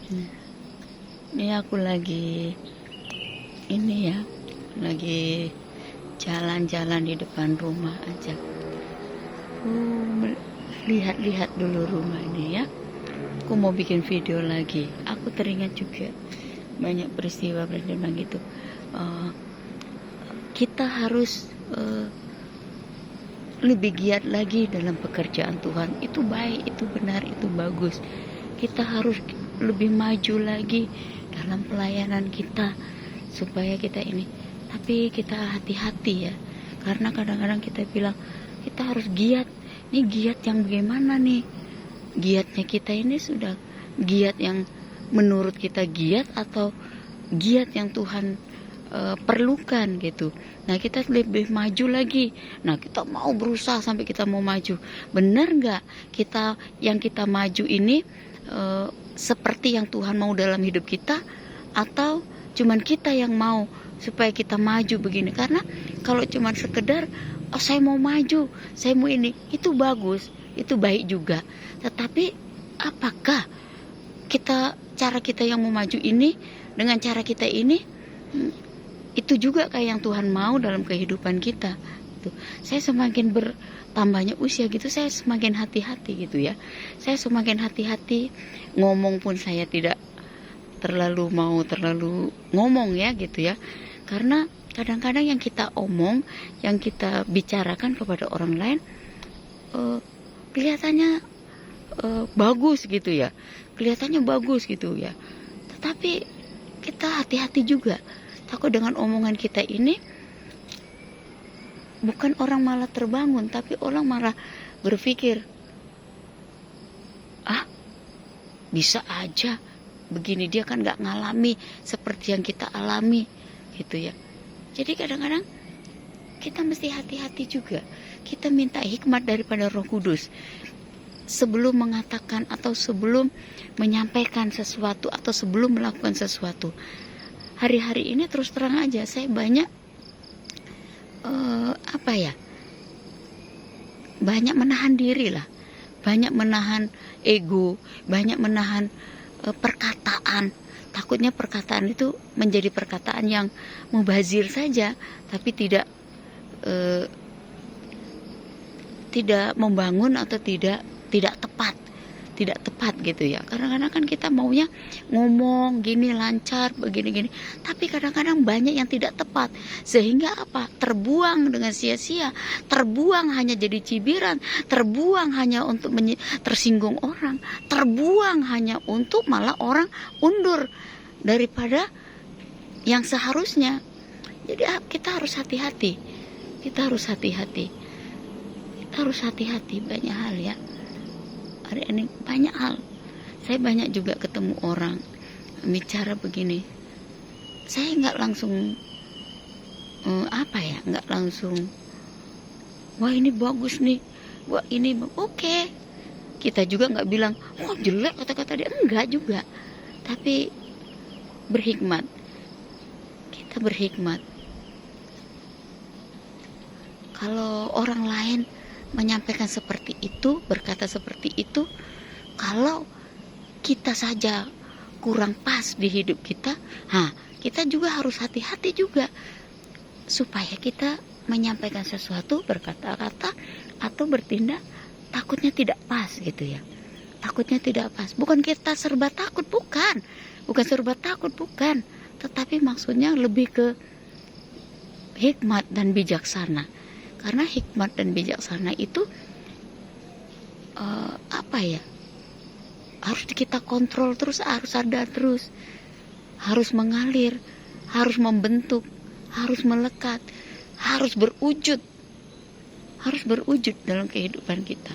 Hmm. Ini aku lagi lagi jalan-jalan di depan rumah aja. Lihat-lihat dulu rumah ini ya. Aku mau bikin video lagi. Aku teringat juga banyak peristiwa gitu. Uh, kita harus lebih giat lagi dalam pekerjaan Tuhan. Itu baik, itu benar, itu bagus. Kita harus lebih maju lagi dalam pelayanan kita supaya kita ini. Tapi kita hati-hati ya, karena kadang-kadang kita bilang kita harus giat. Ini giat yang bagaimana nih? Giatnya kita ini sudah giat yang menurut kita giat atau giat yang Tuhan perlukan gitu. Nah kita lebih maju lagi. Nah kita mau berusaha sampai kita mau maju. Benar nggak kita yang kita maju ini seperti yang Tuhan mau dalam hidup kita, atau cuman kita yang mau supaya kita maju begini? Karena kalau cuman sekedar oh saya mau maju, saya mau ini, itu bagus, itu baik juga. Tetapi apakah cara kita yang mau maju ini dengan cara kita ini itu juga kayak yang Tuhan mau dalam kehidupan kita? Saya semakin bertambahnya usia gitu, saya semakin hati-hati gitu ya. Saya semakin hati-hati, ngomong pun saya tidak terlalu ngomong ya gitu ya. Karena kadang-kadang yang kita omong, yang kita bicarakan kepada orang lain kelihatannya bagus gitu ya. Kelihatannya bagus gitu ya. Tetapi kita hati-hati juga. Takut dengan omongan kita ini bukan orang malah terbangun, tapi orang malah berpikir, ah bisa aja begini, dia kan gak ngalami seperti yang kita alami gitu ya. Jadi kadang-kadang kita mesti hati-hati juga. Kita minta hikmat daripada Roh Kudus sebelum mengatakan atau sebelum menyampaikan sesuatu atau sebelum melakukan sesuatu. Hari-hari ini terus terang aja saya banyak banyak menahan diri lah, banyak menahan ego, banyak menahan perkataan. Takutnya perkataan itu menjadi perkataan yang mubazir saja, tapi tidak membangun atau tidak tepat gitu ya. Kadang-kadang kan kita maunya ngomong gini lancar begini-gini, tapi kadang-kadang banyak yang tidak tepat, sehingga apa? Terbuang dengan sia-sia, terbuang hanya jadi cibiran, terbuang hanya untuk tersinggung orang, terbuang hanya untuk malah orang undur daripada yang seharusnya. Jadi kita harus hati-hati. Kita harus hati-hati banyak hal ya. Hari ini banyak hal. Saya banyak juga ketemu orang bicara begini. Saya nggak langsung nggak langsung wah ini bagus nih, wah ini oke. Kita juga nggak bilang wah jelek kata-kata dia, enggak juga. Tapi berhikmat. Kita berhikmat. Kalau orang lain menyampaikan seperti itu, berkata seperti itu, kalau kita saja kurang pas di hidup kita, kita juga harus hati-hati juga supaya kita menyampaikan sesuatu, berkata-kata atau bertindak takutnya tidak pas gitu ya. Takutnya tidak pas. Bukan kita serba takut, bukan serba takut, bukan. Tetapi maksudnya lebih ke hikmat dan bijaksana. Karena hikmat dan bijaksana itu harus kita kontrol terus, harus ada terus, harus mengalir, harus membentuk, harus melekat, harus berwujud dalam kehidupan kita.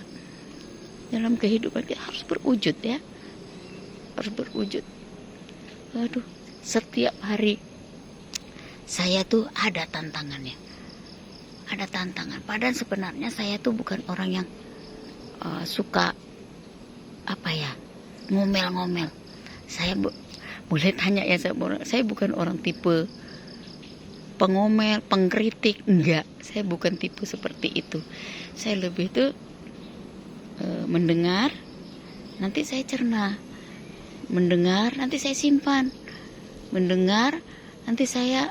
Dalam kehidupan kita harus berwujud ya, harus berwujud. Setiap hari saya tuh ada tantangannya. Ada tantangan. Padahal sebenarnya saya tuh bukan orang yang suka ngomel-ngomel. Saya boleh tanya ya, saya bukan orang tipe pengomel, pengkritik, enggak. Saya bukan tipe seperti itu. Saya lebih tuh mendengar, nanti saya cerna. mendengar nanti saya simpan, mendengar nanti saya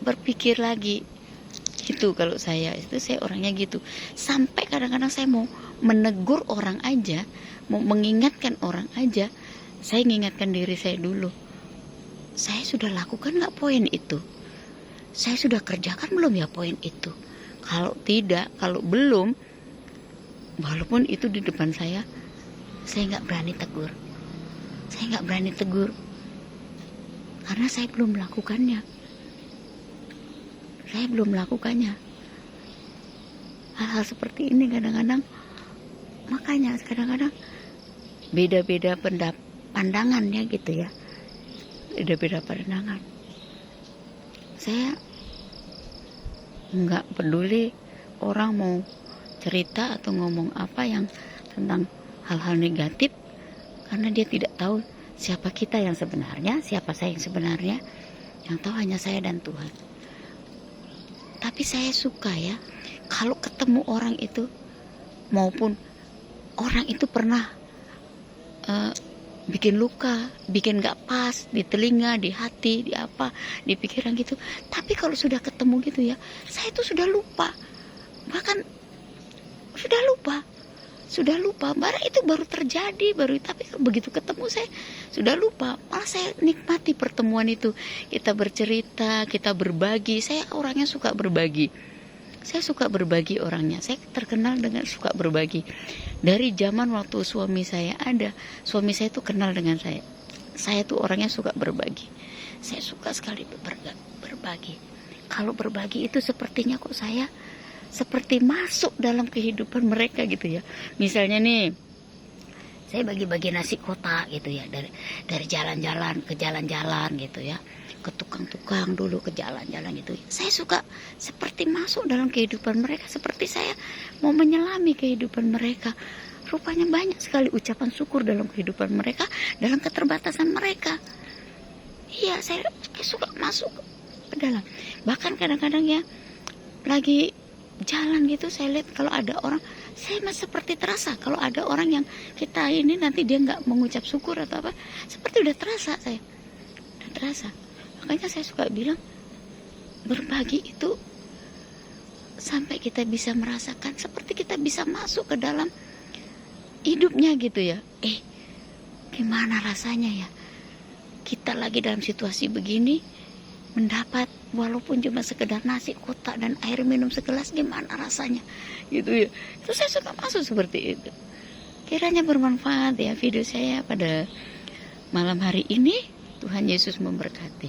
berpikir lagi. Gitu kalau saya orangnya gitu. Sampai kadang-kadang saya mau menegur orang aja, mau mengingatkan orang aja, saya mengingatkan diri saya dulu. Saya sudah lakukan nggak poin itu? Saya sudah kerjakan belum ya poin itu? Kalau tidak, kalau belum, walaupun itu di depan saya nggak berani tegur. Saya nggak berani tegur karena saya belum melakukannya. Saya belum melakukannya. Hal-hal seperti ini kadang-kadang, makanya kadang-kadang beda-beda pandangan ya gitu ya. Beda-beda pandangan. Saya nggak peduli orang mau cerita atau ngomong apa yang tentang hal-hal negatif, karena dia tidak tahu siapa kita yang sebenarnya, siapa saya yang sebenarnya. Yang tahu hanya saya dan Tuhan. Tapi saya suka ya, kalau ketemu orang itu, maupun orang itu pernah bikin luka, bikin gak pas di telinga, di hati, di apa, di pikiran gitu. Tapi kalau sudah ketemu gitu ya, saya itu sudah lupa. Bahkan sudah lupa. Barang itu baru terjadi, tapi begitu ketemu saya sudah lupa. Malah saya nikmati pertemuan itu. Kita bercerita, kita berbagi. Saya orangnya suka berbagi. Saya suka berbagi orangnya. Saya terkenal dengan suka berbagi. Dari zaman waktu suami saya ada, suami saya itu kenal dengan saya. Saya tuh orangnya suka berbagi. Saya suka sekali berbagi. Kalau berbagi itu sepertinya kok saya seperti masuk dalam kehidupan mereka gitu ya. Misalnya nih, saya bagi-bagi nasi kotak gitu ya, dari jalan-jalan ke jalan-jalan gitu ya, ke tukang-tukang dulu, ke jalan-jalan gitu. Saya suka seperti masuk dalam kehidupan mereka, seperti saya mau menyelami kehidupan mereka. Rupanya banyak sekali ucapan syukur dalam kehidupan mereka, dalam keterbatasan mereka. Iya, saya suka masuk ke dalam. Bahkan kadang-kadang ya, lagi jalan gitu saya lihat kalau ada orang, saya masih seperti terasa kalau ada orang yang kita ini nanti dia nggak mengucap syukur atau apa, seperti udah terasa saya, udah terasa. Makanya saya suka bilang berbagi itu sampai kita bisa merasakan seperti kita bisa masuk ke dalam hidupnya gitu ya. Gimana rasanya ya kita lagi dalam situasi begini, mendapat walaupun cuma sekedar nasi kotak dan air minum segelas, gimana rasanya gitu ya. Itu saya suka masuk seperti itu. Kiranya bermanfaat ya video saya pada malam hari ini. Tuhan Yesus memberkati.